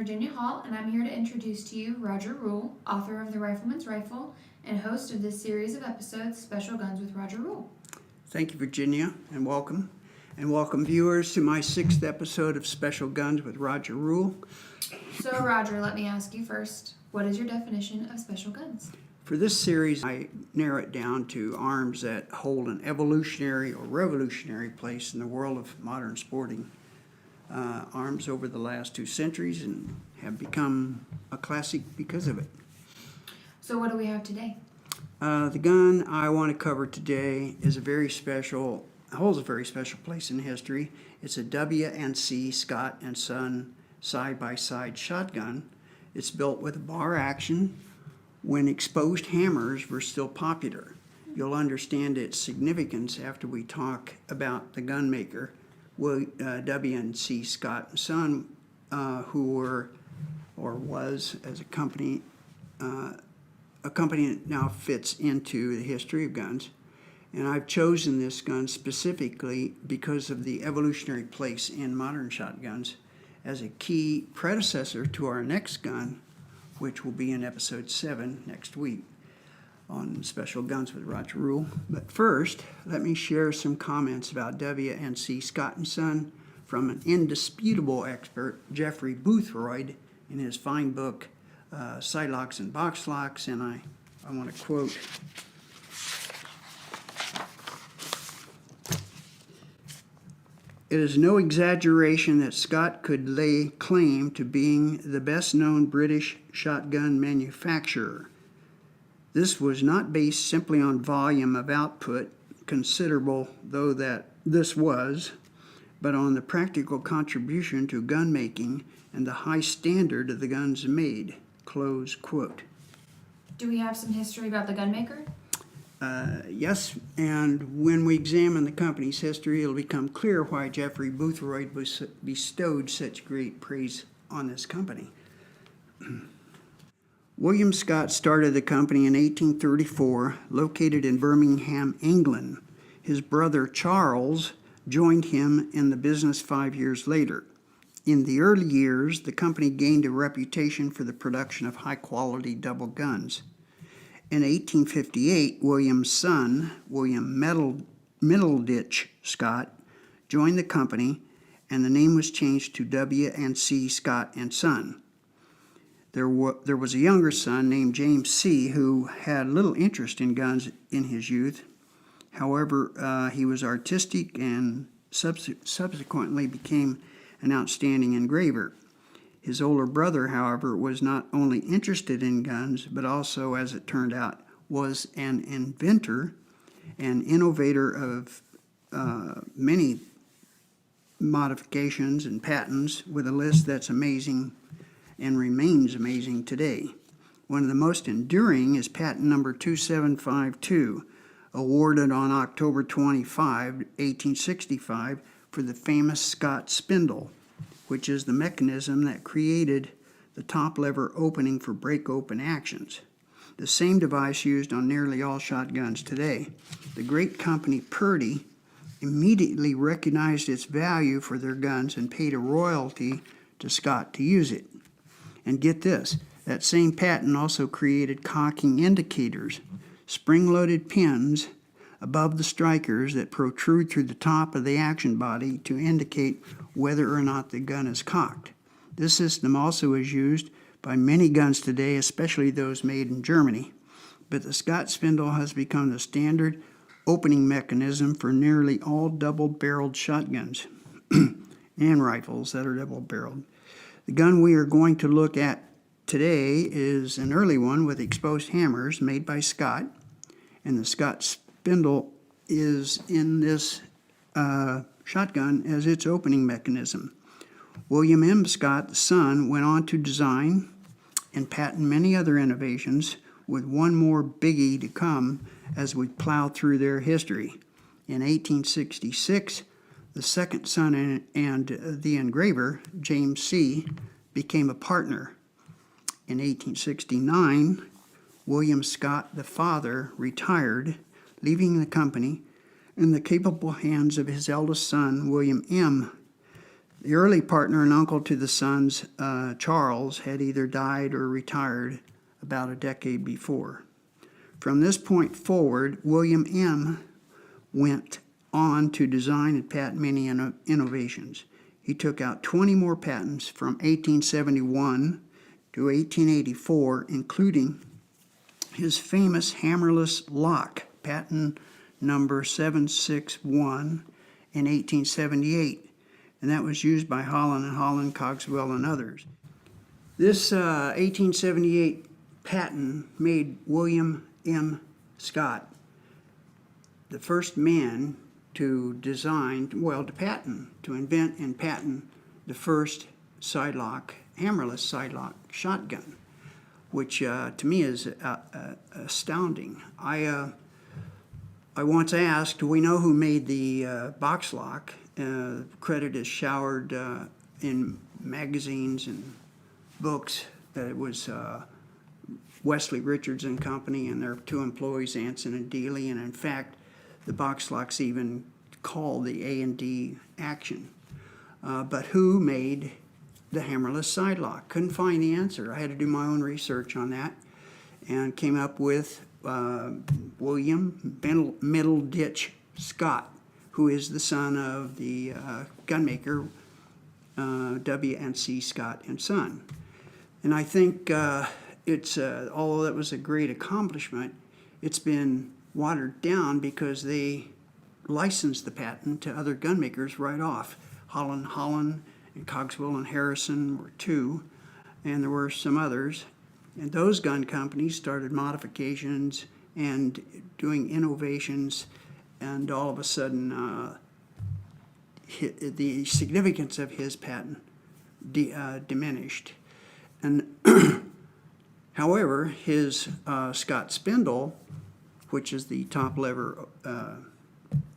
Virginia Hall, and I'm here to introduce to you Roger Rule, author of The Rifleman's Rifle and host of this series of episodes, Special Guns with Roger Rule. Thank you, Virginia, and welcome. And welcome, viewers, to my 6th episode of Special Guns with Roger Rule. So, Roger, let me ask you first, what is your definition of special guns? For this series, I narrow it down to arms that hold an evolutionary or revolutionary place in the world of modern sporting arms over the last 2 centuries and have become a classic because of it. So what do we have today? The gun I want to cover today is holds a very special place in history. It's a W&C Scott and Son side-by-side shotgun. It's built with a bar action when exposed hammers were still popular. You'll understand its significance after we talk about the gun maker, W&C Scott and Son, who were, or was, as a company that now fits into the history of guns. And I've chosen this gun specifically because of the evolutionary place in modern shotguns as a key predecessor to our next gun, which will be in episode 7 next week on Special Guns with Roger Rule. But first, let me share some comments about W&C Scott and Son from an indisputable expert, Jeffrey Boothroyd, in his fine book, Sight Locks and Box Locks, and I want to quote, "It is no exaggeration that Scott could lay claim to being the best-known British shotgun manufacturer. This was not based simply on volume of output, considerable though that this was, but on the practical contribution to gun making and the high standard of the guns made." Close quote. Do we have some history about the gun maker? Yes, and when we examine the company's history, it'll become clear why Jeffrey Boothroyd bestowed such great praise on this company. William Scott started the company in 1834, located in Birmingham, England. His brother Charles joined him in the business 5 years later. In the early years, the company gained a reputation for the production of high-quality double guns. In 1858, William's son, William Middleditch Scott, joined the company, and the name was changed to W&C Scott and Son. There was a younger son named James C., who had little interest in guns in his youth. However, he was artistic and subsequently became an outstanding engraver. His older brother, however, was not only interested in guns, but also, as it turned out, was an inventor and innovator of many modifications and patents, with a list that's amazing and remains amazing today. One of the most enduring is patent number 2752, awarded on October 25, 1865, for the famous Scott spindle, which is the mechanism that created the top lever opening for break-open actions. The same device used on nearly all shotguns today. The great company Purdy immediately recognized its value for their guns and paid a royalty to Scott to use it. And get this, that same patent also created cocking indicators, spring-loaded pins above the strikers that protrude through the top of the action body to indicate whether or not the gun is cocked. This system also is used by many guns today, especially those made in Germany. But the Scott spindle has become the standard opening mechanism for nearly all double-barreled shotguns and rifles that are double-barreled. The gun we are going to look at today is an early one with exposed hammers made by Scott, and the Scott spindle is in this shotgun as its opening mechanism. William M. Scott, the son, went on to design and patent many other innovations, with one more biggie to come as we plow through their history. In 1866, the second son and the engraver, James C., became a partner. In 1869, William Scott, the father, retired, leaving the company in the capable hands of his eldest son, William M. The early partner and uncle to the sons, Charles, had either died or retired about a decade before. From this point forward, William M. went on to design and patent many innovations. He took out 20 more patents from 1871 to 1884, including his famous hammerless lock, patent number 761 in 1878, and that was used by Holland and Holland, Cogswell, and others. This 1878 patent made William M. Scott the first man to design, well, to invent and patent the first sidelock, hammerless sidelock shotgun, which to me is astounding. I once asked, do we know who made the box lock? Credit is showered in magazines and books that it was Wesley Richards and Company and their two employees, Anson and Dealey, and in fact, the box lock's even called the A&D action. But who made the hammerless side lock? Couldn't find the answer. I had to do my own research on that and came up with William Middleditch Scott, who is the son of the gunmaker W&C Scott and Son. And I think although that was a great accomplishment, it's been watered down because they licensed the patent to other gun makers right off. Holland and Cogswell and Harrison were two, and there were some others. And those gun companies started modifications and doing innovations, and all of a sudden the significance of his patent diminished. And however, his Scott spindle, which is the top lever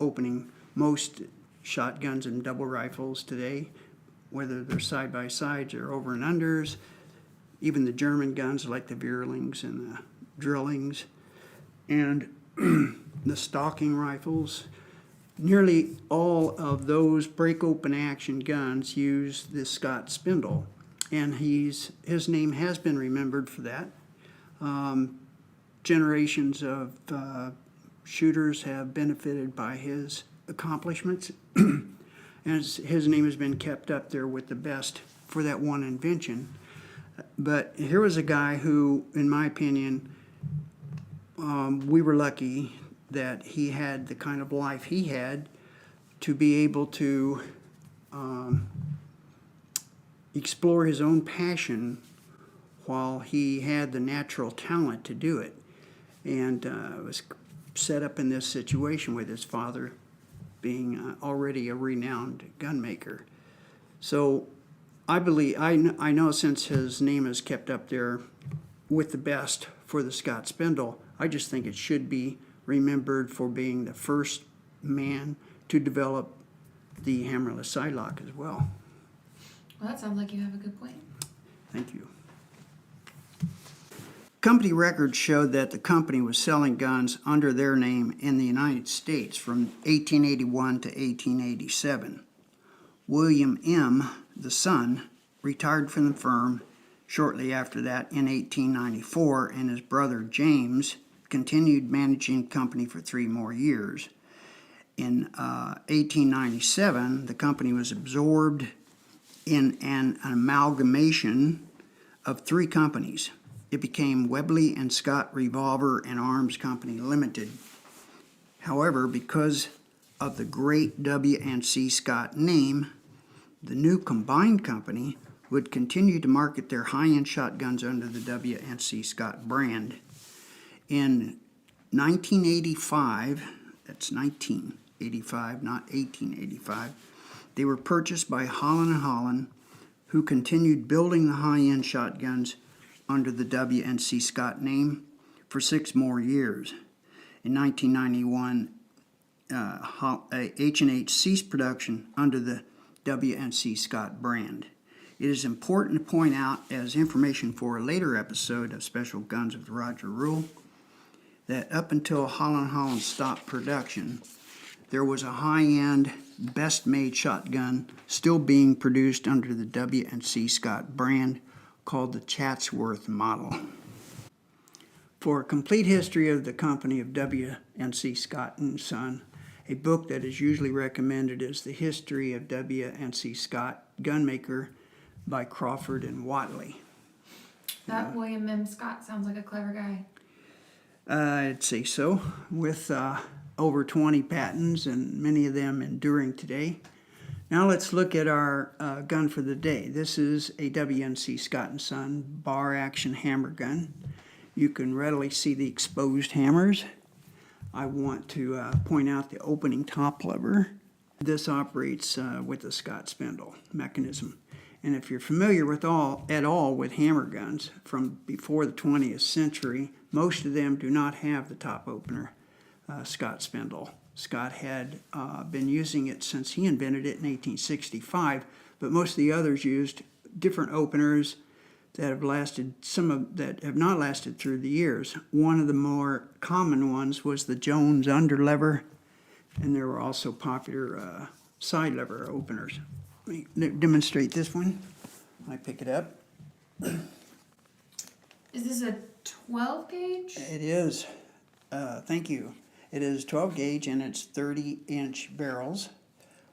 opening most shotguns and double rifles today, whether they're side-by-sides or over and unders, even the German guns like the Vierlings and the Drillings, and the stalking rifles. Nearly all of those break-open action guns use this Scott spindle, and his name has been remembered for that. Generations of shooters have benefited by his accomplishments, and his name has been kept up there with the best for that one invention. But here was a guy who, in my opinion, we were lucky that he had the kind of life he had to be able to explore his own passion while he had the natural talent to do it, and was set up in this situation with his father being already a renowned gun maker. So I know since his name is kept up there with the best for the Scott spindle, I just think it should be remembered for being the first man to develop the hammerless sidelock as well. Well, that sounds like you have a good point. Thank you. Company records showed that the company was selling guns under their name in the United States from 1881 to 1887. William M., the son, retired from the firm shortly after that in 1894, and his brother James continued managing the company for 3 more years. In 1897, the company was absorbed in an amalgamation of 3 companies. It became Webley and Scott Revolver and Arms Company Limited. However, because of the great W&C Scott name, the new combined company would continue to market their high-end shotguns under the W&C Scott brand. In 1985, that's 1985, not 1885, they were purchased by Holland & Holland, who continued building the high-end shotguns under the W&C Scott name for 6 more years. In 1991, H&H ceased production under the W&C Scott brand. It is important to point out, as information for a later episode of Special Guns with Roger Rule, that up until Holland & Holland stopped production, there was a high-end best made shotgun still being produced under the W&C Scott brand, called the Chatsworth model. For a complete history of the company of W&C Scott & Son, a book that is usually recommended is The History of W&C Scott Gunmaker by Crawford and Watley. That William M. Scott sounds like a clever guy. I'd say so, with over 20 patents and many of them enduring today. Now let's look at our gun for the day. This is a W&C Scott & Son bar action hammer gun. You can readily see the exposed hammers. I want to point out the opening top lever. This operates with the Scott spindle mechanism. And if you're familiar with at all with hammer guns from before the 20th century, most of them do not have the top opener Scott spindle. Scott had been using it since he invented it in 1865, but most of the others used different openers that have lasted, that have not lasted through the years. One of the more common ones was the Jones underlever, and there were also popular side lever openers. Let me demonstrate this one. I pick it up. Is this a 12 gauge? It is. Thank you. It is 12 gauge and it's 30-inch barrels,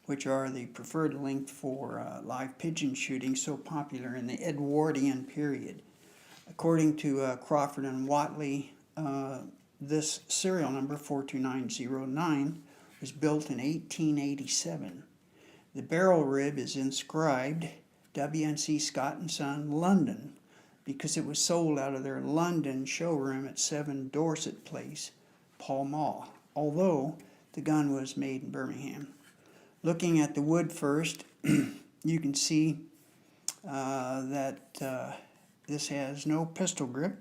which are the preferred length for live pigeon shooting, so popular in the Edwardian period. According to Crawford and Watley, this serial number 42909 was built in 1887. The barrel rib is inscribed W&C Scott & Son, London, because it was sold out of their London showroom at 7 Dorset Place, Pall Mall, although the gun was made in Birmingham. Looking at the wood first, you can see that this has no pistol grip.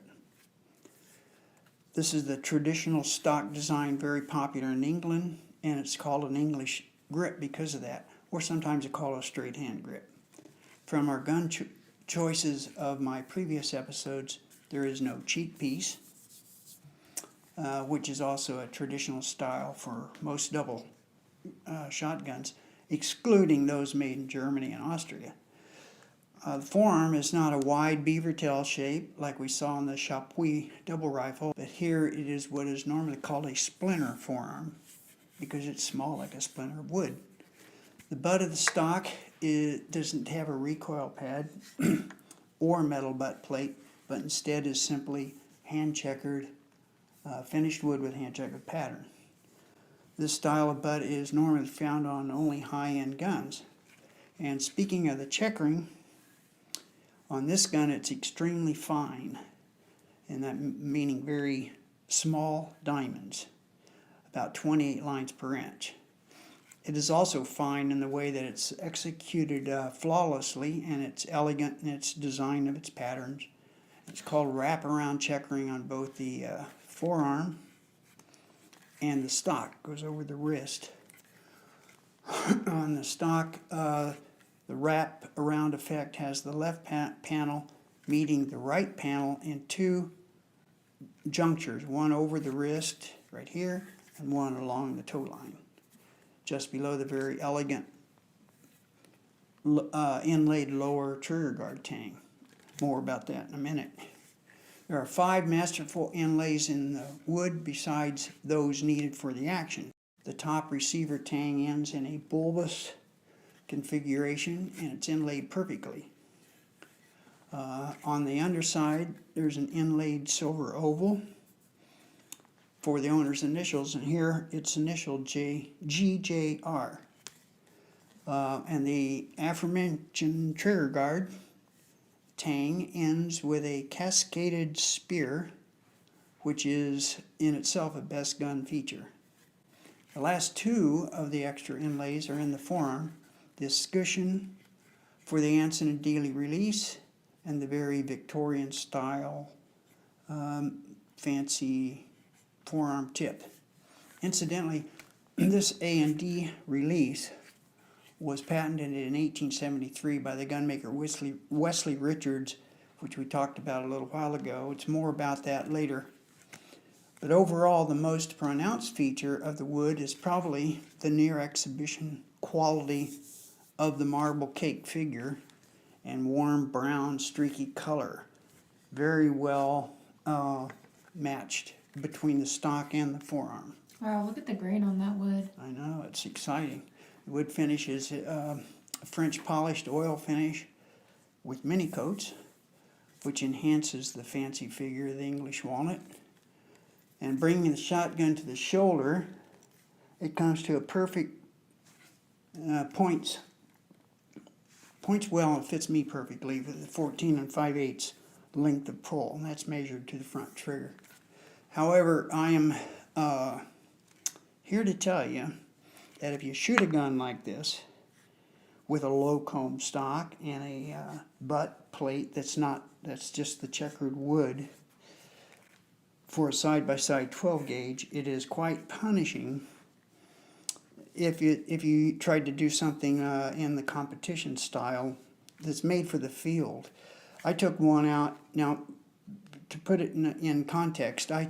This is the traditional stock design, very popular in England, and it's called an English grip because of that, or sometimes it's called a straight hand grip. From our gun choices of my previous episodes, there is no cheek piece, which is also a traditional style for most double shotguns, excluding those made in Germany and Austria. The forearm is not a wide beaver tail shape like we saw in the Chapuis double rifle, but here it is what is normally called a splinter forearm because it's small like a splinter of wood. The butt of the stock doesn't have a recoil pad or metal butt plate, but instead is simply hand-checkered, finished wood with hand-checkered pattern. This style of butt is normally found on only high-end guns. And speaking of the checkering, on this gun it's extremely fine, and that meaning very small diamonds, about 28 lines per inch. It is also fine in the way that it's executed flawlessly, and it's elegant in its design of its patterns. It's called wraparound checkering on both the forearm and the stock. Goes over the wrist. On the stock, the wrap around effect has the left panel meeting the right panel in 2 junctures, one over the wrist right here and one along the toe line, just below the very elegant inlaid lower trigger guard tang. More about that in a minute. There are 5 masterful inlays in the wood besides those needed for the action. The top receiver tang ends in a bulbous configuration and it's inlaid perfectly. On the underside there's an inlaid silver oval for the owner's initials, and here it's initialed GJR. And the aforementioned trigger guard tang ends with a cascaded spear, which is in itself a best gun feature. The last 2 of the extra inlays are in the forearm, the escutcheon for the Anson and Dealey release, and the very Victorian style fancy forearm tip. Incidentally, this A&D release was patented in 1873 by the gunmaker Wesley Richards, which we talked about a little while ago. It's more about that later. But overall, the most pronounced feature of the wood is probably the near exhibition quality of the marble cake figure and warm brown streaky color. Very well matched between the stock and the forearm. Wow, look at the grain on that wood. I know, it's exciting. The wood finish is a French polished oil finish with mini coats, which enhances the fancy figure of the English walnut. And bringing the shotgun to the shoulder, it comes to a perfect points well and fits me perfectly with the 14 5/8 length of pull, and that's measured to the front trigger. However, I am here to tell you that if you shoot a gun like this with a low comb stock and a butt plate that's just the checkered wood for a side-by-side 12 gauge, it is quite punishing if you tried to do something in the competition style that's made for the field. I took one out. Now, to put it in context, I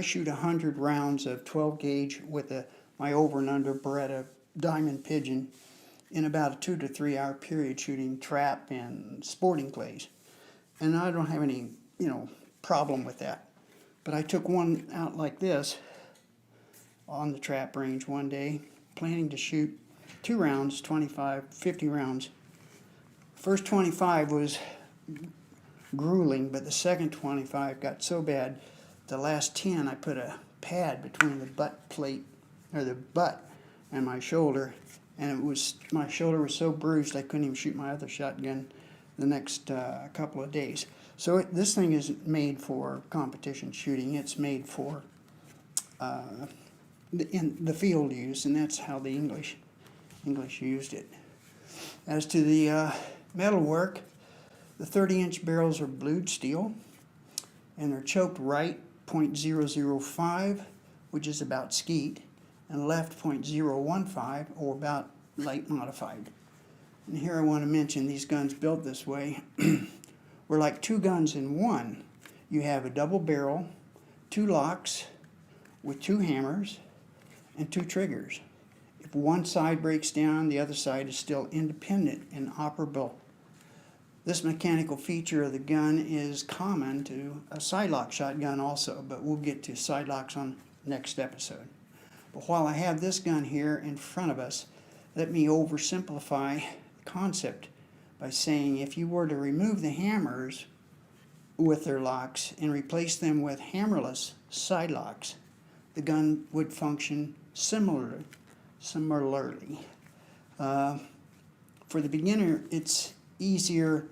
shoot 100 rounds of 12 gauge with my over and under Beretta Diamond Pigeon in about a 2 to 3 hour period, shooting trap and sporting clays, and I don't have any problem with that. But I took one out like this on the trap range one day, planning to shoot 2 rounds, 25, 50 rounds. First 25 was grueling, but the second 25 got so bad, the last 10 I put a pad between the butt plate, or the butt, and my shoulder, and my shoulder was so bruised I couldn't even shoot my other shotgun the next couple of days. So this thing isn't made for competition shooting. It's made for in the field use, and that's how the English used it. As to the metalwork, the 30-inch barrels are blued steel, and they're choked right .005, which is about skeet, and left .015, or about light modified. And here I want to mention these guns built this way were like 2 guns in one. You have a double barrel, 2 locks with 2 hammers, and 2 triggers. If one side breaks down, the other side is still independent and operable. This mechanical feature of the gun is common to a sidelock shotgun also, but we'll get to sidelocks on next episode. But while I have this gun here in front of us, let me oversimplify the concept by saying if you were to remove the hammers with their locks and replace them with hammerless sidelocks, the gun would function similarly. For the beginner, it's easier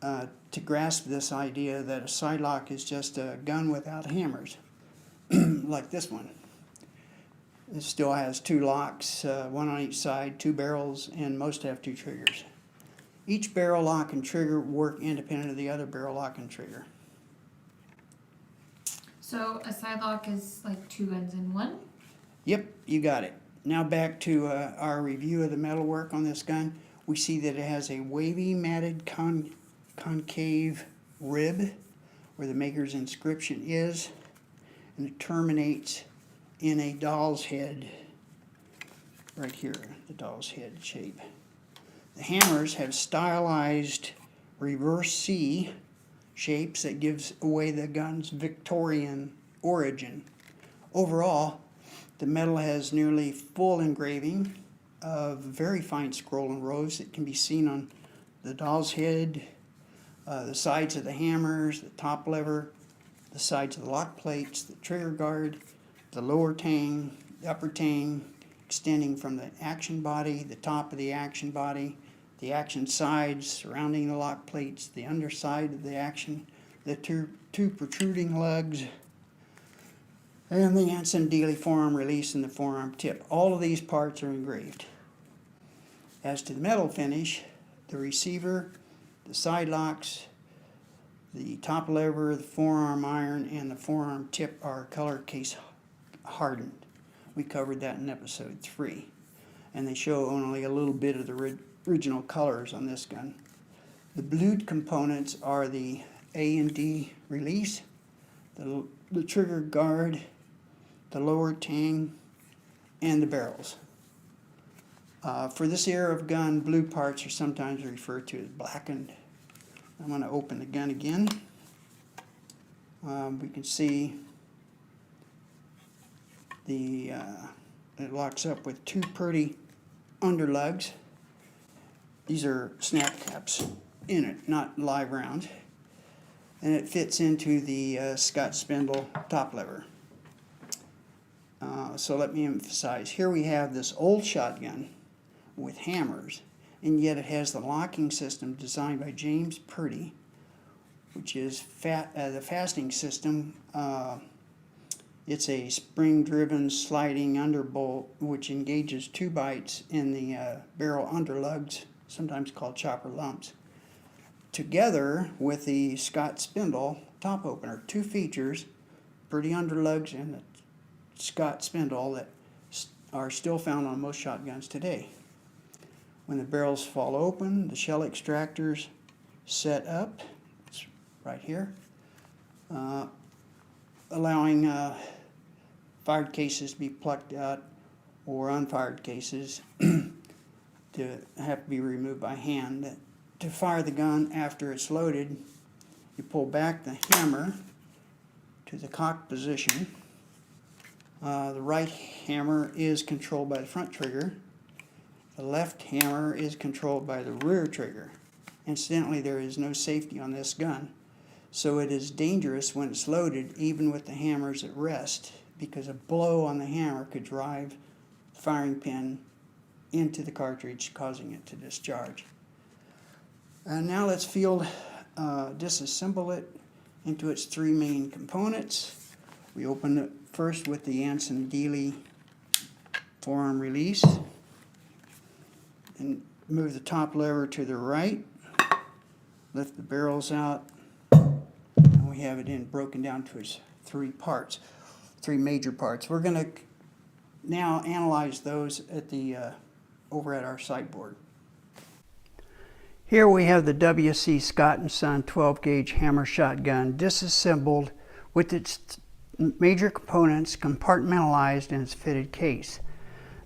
to grasp this idea that a sidelock is just a gun without hammers, like this one. It still has 2 locks, one on each side, 2 barrels, and most have 2 triggers. Each barrel lock and trigger work independent of the other barrel lock and trigger. So a sidelock is like 2 guns in one? Yep, you got it. Now back to our review of the metalwork on this gun. We see that it has a wavy matted concave rib where the maker's inscription is, and it terminates in a doll's head, right here, the doll's head shape. The hammers have stylized reverse C shapes that gives away the gun's Victorian origin. Overall, the metal has nearly full engraving of very fine scroll and rows that can be seen on the doll's head, the sides of the hammers, the top lever, the sides of the lock plates, the trigger guard, the lower tang, the upper tang, extending from the action body, the top of the action body, the action sides surrounding the lock plates, the underside of the action, the two protruding lugs, and the Anson Dealey forearm release and the forearm tip. All of these parts are engraved. As to the metal finish, the receiver, the side locks, the top lever, the forearm iron, and the forearm tip are color case hardened. We covered that in episode 3. And they show only a little bit of the original colors on this gun. The blued components are the A and D release, the trigger guard, the lower tang, and the barrels. For this era of gun, blue parts are sometimes referred to as blackened. I'm going to open the gun again. We can see it locks up with two pretty underlugs. These are snap caps in it, not live rounds. And it fits into the Scott spindle top lever. So let me emphasize, here we have this old shotgun with hammers, and yet it has the locking system designed by James Purdy, which is the fastening system. It's a spring-driven sliding underbolt which engages two bites in the barrel underlugs, sometimes called chopper lumps, together with the Scott spindle top opener. Two features, Purdy underlugs and the Scott spindle, that are still found on most shotguns today. When the barrels fall open, the shell extractors set up. It's right here, allowing fired cases to be plucked out, or unfired cases to have to be removed by hand. To fire the gun after it's loaded, you pull back the hammer to the cock position. The right hammer is controlled by the front trigger. The left hammer is controlled by the rear trigger. Incidentally, there is no safety on this gun, so it is dangerous when it's loaded, even with the hammers at rest, because a blow on the hammer could drive the firing pin into the cartridge, causing it to discharge. Now let's disassemble it into its three main components. We open it first with the Anson Dealey forearm release, and move the top lever to the right, lift the barrels out, and we have it broken down to its three major parts. We're going to now analyze those at over at our sideboard. Here we have the W&C Scott & Son 12-gauge hammer shotgun disassembled with its major components compartmentalized in its fitted case.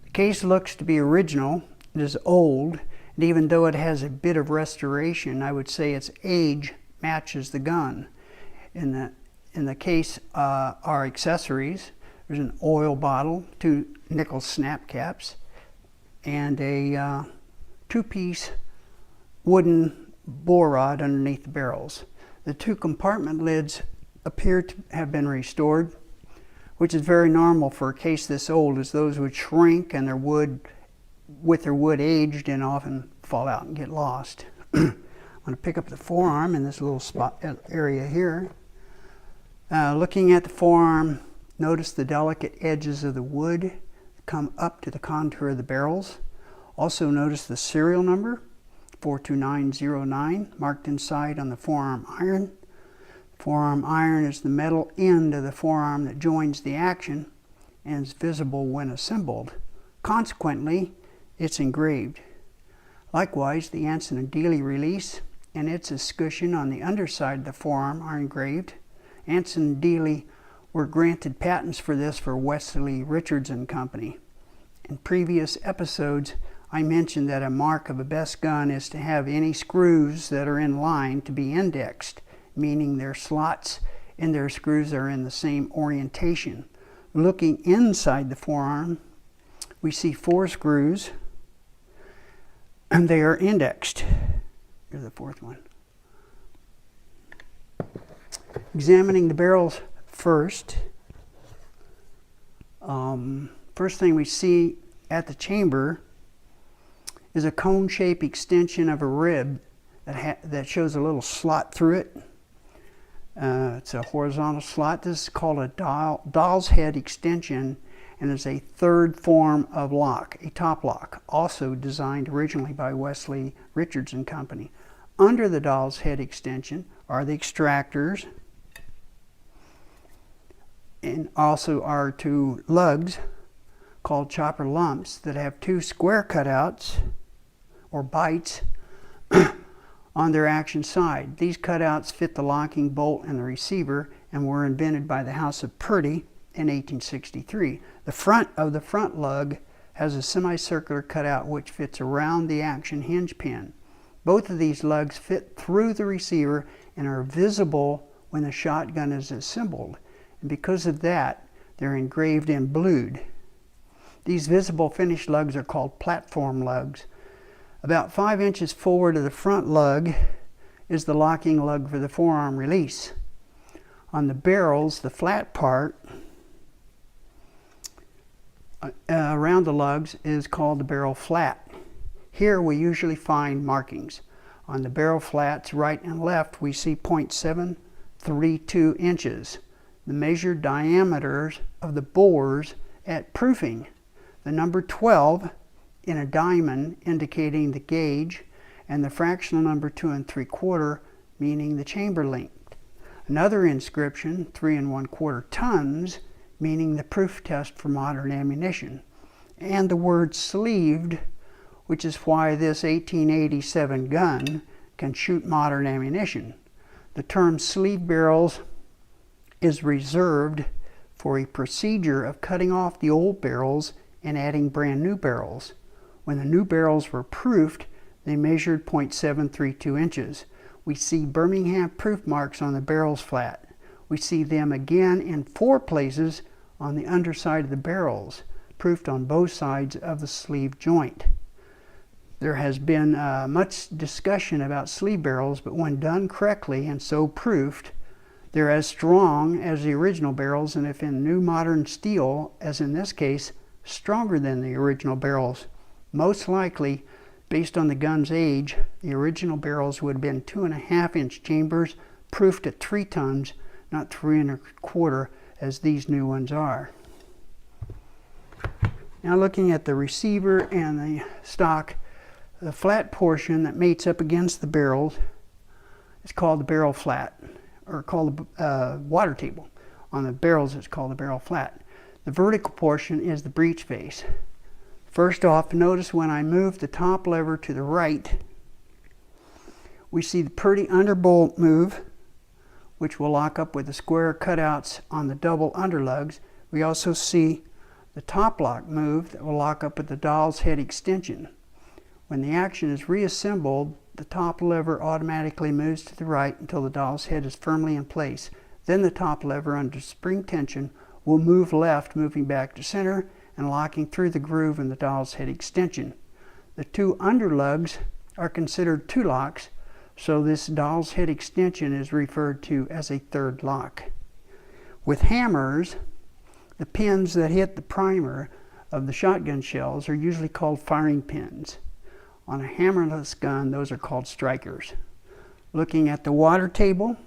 The case looks to be original. It is old, and even though it has a bit of restoration, I would say its age matches the gun. In the case are accessories. There's an oil bottle, two nickel snap caps, and a two-piece wooden bore rod underneath the barrels. The two compartment lids appear to have been restored, which is very normal for a case this old, as those would shrink and their wood aged and often fall out and get lost. I'm going to pick up the forearm in this little spot area here. Looking at the forearm, notice the delicate edges of the wood come up to the contour of the barrels. Also notice the serial number 42909 marked inside on the forearm iron. Forearm iron is the metal end of the forearm that joins the action and is visible when assembled. Consequently, it's engraved. Likewise, the Anson & Dealey release and its escutcheon on the underside of the forearm are engraved. Anson & Dealey were granted patents for this for Wesley Richards & Company. In previous episodes, I mentioned that a mark of a best gun is to have any screws that are in line to be indexed, meaning their slots and their screws are in the same orientation. Looking inside the forearm, we see 4 screws, and they are indexed. Here's the 4th one. Examining the barrels first, first thing we see at the chamber is a cone-shaped extension of a rib that shows a little slot through it. It's a horizontal slot. This is called a doll's head extension, and is a third form of lock, a top lock, also designed originally by Wesley Richards & Company. Under the doll's head extension are the extractors, and also are 2 lugs called chopper lumps that have 2 square cutouts or bites on their action side. These cutouts fit the locking bolt and the receiver and were invented by the House of Purdy in 1863. The front of the front lug has a semicircular cutout which fits around the action hinge pin. Both of these lugs fit through the receiver and are visible when the shotgun is assembled, and because of that, they're engraved in blued. These visible finished lugs are called platform lugs. About 5 inches forward of the front lug is the locking lug for the forearm release. On the barrels, the flat part around the lugs is called the barrel flat. Here we usually find markings. On the barrel flats right and left we see 0.732 inches, the measured diameters of the bores at proofing. The number 12 in a diamond indicating the gauge, and the fractional number 2 3/4 meaning the chamber length. Another inscription, 3 1/4 tons, meaning the proof test for modern ammunition. And the word sleeved, which is why this 1887 gun can shoot modern ammunition. The term sleeve barrels is reserved for a procedure of cutting off the old barrels and adding brand new barrels. When the new barrels were proofed, they measured 0.732 inches. We see Birmingham proof marks on the barrels flat. We see them again in 4 places on the underside of the barrels, proofed on both sides of the sleeve joint. There has been much discussion about sleeve barrels, but when done correctly and so proofed, they're as strong as the original barrels, and if in new modern steel, as in this case, stronger than the original barrels. Most likely, based on the gun's age, the original barrels would have been 2.5-inch chambers, proofed at 3 tons, not 3 1/4 as these new ones are. Now looking at the receiver and the stock, the flat portion that mates up against the barrels is called the barrel flat, or called the water table. On the barrels it's called the barrel flat. The vertical portion is the breech face. First off, notice when I move the top lever to the right, we see the pretty underbolt move, which will lock up with the square cutouts on the double underlugs. We also see the top lock move that will lock up with the doll's head extension. When the action is reassembled, the top lever automatically moves to the right until the doll's head is firmly in place. Then the top lever under spring tension will move left, moving back to center and locking through the groove in the doll's head extension. The 2 underlugs are considered 2 locks, so this doll's head extension is referred to as a 3rd lock. With hammers, the pins that hit the primer of the shotgun shells are usually called firing pins. On a hammerless gun, those are called strikers. Looking at the water table,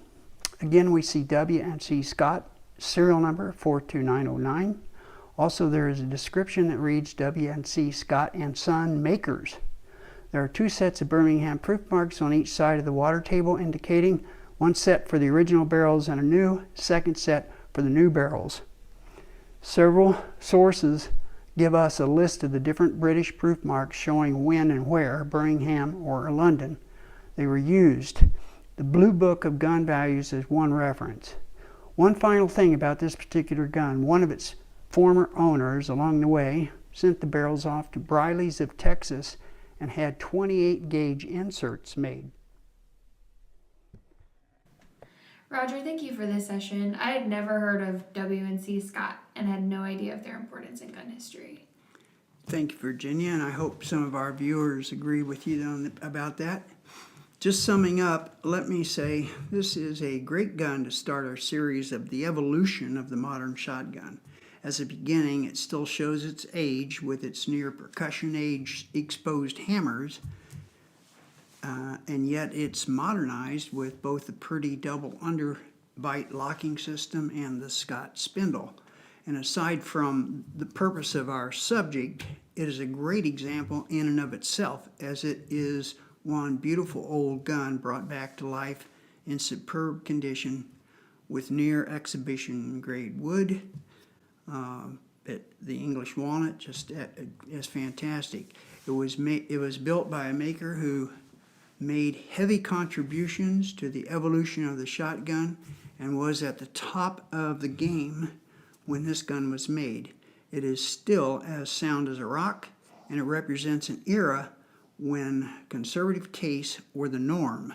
again we see W&C Scott, serial number 42909. Also, there is a description that reads W&C Scott and Son Makers. There are 2 sets of Birmingham proof marks on each side of the water table, indicating 1 set for the original barrels and a new 2nd set for the new barrels. Several sources give us a list of the different British proof marks showing when and where, Birmingham or London, they were used. The Blue Book of Gun Values is one reference. One final thing about this particular gun, one of its former owners along the way sent the barrels off to Briley's of Texas and had 28 gauge inserts made. Roger, thank you for this session. I had never heard of W&C Scott and had no idea of their importance in gun history. Thank you, Virginia, and I hope some of our viewers agree with you about that. Just summing up, let me say this is a great gun to start our series of the evolution of the modern shotgun. As a beginning, it still shows its age with its near percussion age exposed hammers, and yet it's modernized with both the pretty double underbite locking system and the Scott spindle. And aside from the purpose of our subject, it is a great example in and of itself, as it is one beautiful old gun brought back to life in superb condition with near exhibition grade wood. The English walnut just is fantastic. It was built by a maker who made heavy contributions to the evolution of the shotgun and was at the top of the game when this gun was made. It is still as sound as a rock, and it represents an era when conservative tastes were the norm.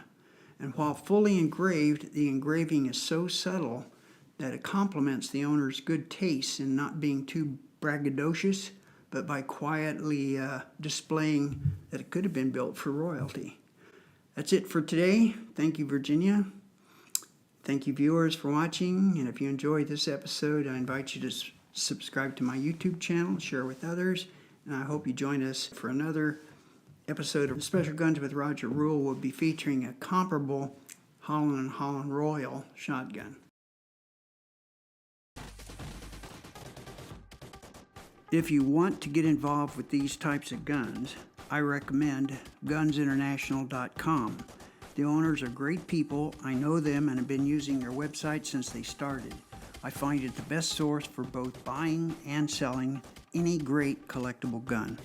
And while fully engraved, the engraving is so subtle that it complements the owner's good taste in not being too braggadocious, but by quietly displaying that it could have been built for royalty. That's it for today. Thank you, Virginia. Thank you, viewers, for watching. And if you enjoyed this episode, I invite you to subscribe to my YouTube channel, share with others, and I hope you join us for another episode of Special Guns with Roger Rule. Will be featuring a comparable Holland & Holland Royal shotgun. If you want to get involved with these types of guns, I recommend gunsinternational.com. The owners are great people. I know them and have been using their website since they started. I find it the best source for both buying and selling any great collectible gun.